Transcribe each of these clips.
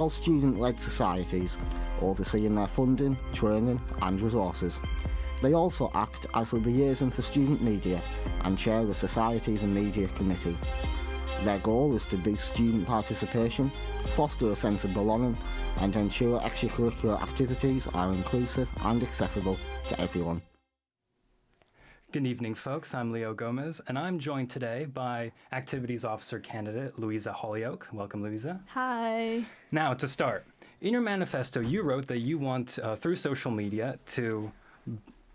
All student-led societies overseeing their funding, training and resources. They also act as the liaison for student media and chair the Societies and Media Committee. Their goal is to boost student participation, foster a sense of belonging and ensure extracurricular activities are inclusive and accessible to everyone. Good evening, folks. I'm Leo Gomez, and I'm joined today by Activities Officer candidate Louisa Hollyoak. Welcome, Louisa. Hi. Now, to start, in your manifesto, you wrote that you want, through social media, to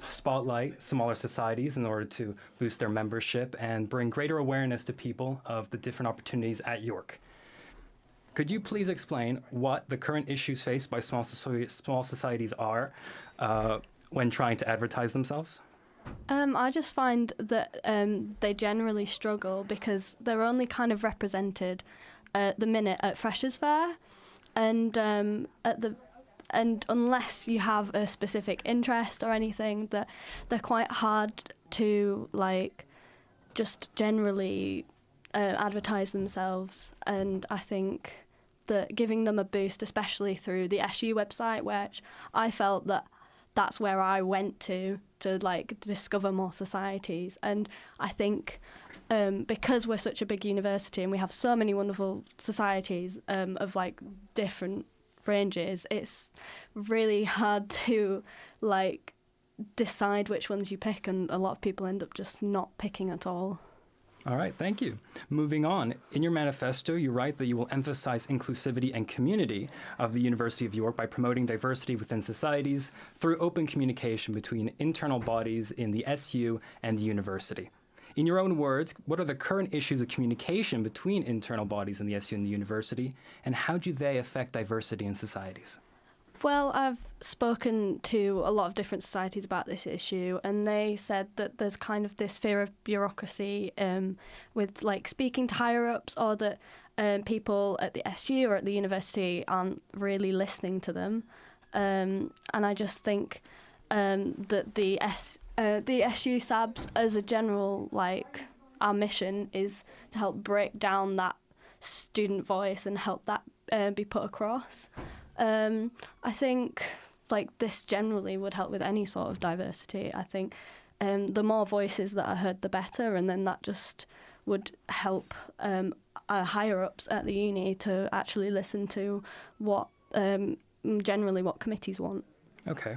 spotlight smaller societies in order to boost their membership and bring greater awareness to people of the different opportunities at York. Could you please explain what the current issues faced by small societies are when trying to advertise themselves? I just find that they generally struggle because they're only kind of represented at the minute at Freshers' Fair, and unless you have a specific interest or anything, that they're quite hard to just generally advertise themselves. And I think that giving them a boost, especially through the SU website, which I felt that's where I went to discover more societies. And I think because we're such a big university and we have so many wonderful societies of different ranges, it's really hard to decide which ones you pick, and a lot of people end up just not picking at all. All right, thank you. Moving on, in your manifesto, you write that you will emphasize inclusivity and community of the University of York by promoting diversity within societies through open communication between internal bodies in the SU and the university. In your own words, what are the current issues of communication between internal bodies in the SU and the university, and how do they affect diversity in societies? Well, I've spoken to a lot of different societies about this issue, and they said that there's kind of this fear of bureaucracy with speaking to higher-ups, or that people at the SU or at the university aren't really listening to them. And I just think that the SU SABs, as a general, our mission is to help break down that student voice and help that be put across. I think this generally would help with any sort of diversity. I think the more voices that are heard, the better, and then that just would help higher-ups at the uni to actually listen to what generally what committees want. Okay.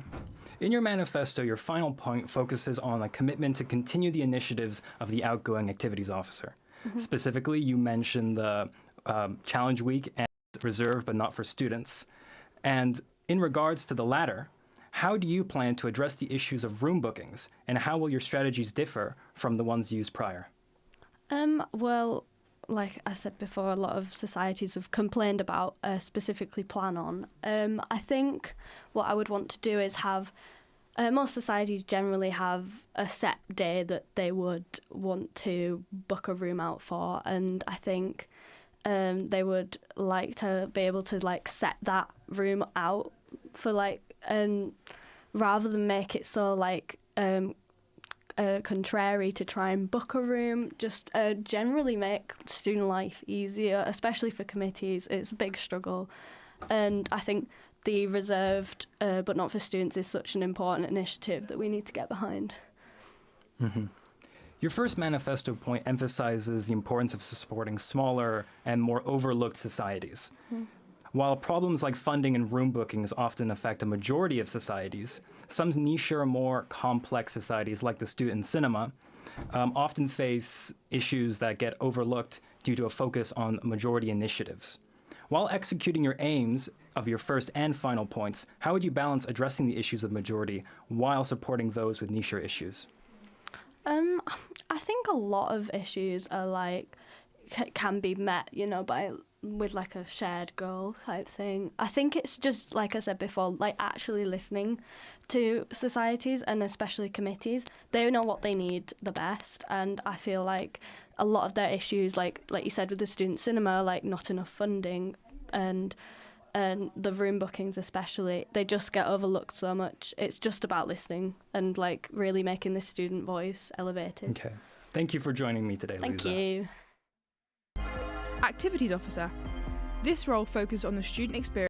In your manifesto, your final point focuses on a commitment to continue the initiatives of the outgoing activities officer. Mm-hmm. Specifically, you mentioned the Challenge Week and reserved but not for students. And in regards to the latter, how do you plan to address the issues of room bookings, and how will your strategies differ from the ones used prior? Well, like I said before, a lot of societies have complained about specifically plan on. I think what I would want to do is have most societies generally have a set day that they would want to book a room out for, and I think they would like to be able to set that room out for rather than make it so contrary to try and book a room, just generally make student life easier, especially for committees. It's a big struggle, and I think the reserved but not for students is such an important initiative that we need to get behind. Mm-hmm. Your first manifesto point emphasizes the importance of supporting smaller and more overlooked societies. Mm-hmm. While problems like funding and room bookings often affect a majority of societies, some niche or more complex societies like the student cinema often face issues that get overlooked due to a focus on majority initiatives. While executing your aims of your first and final points, how would you balance addressing the issues of majority while supporting those with niche issues? I think a lot of issues are can be met, with a shared goal type thing. I think it's just, like I said before, actually listening to societies and especially committees. They know what they need the best, and I feel like a lot of their issues, like you said with the student cinema, not enough funding and the room bookings especially, they just get overlooked so much. It's just about listening and really making the student voice elevated. Okay. Thank you for joining me today, Thank Louisa. you. Activities Officer. This role focused on the student experience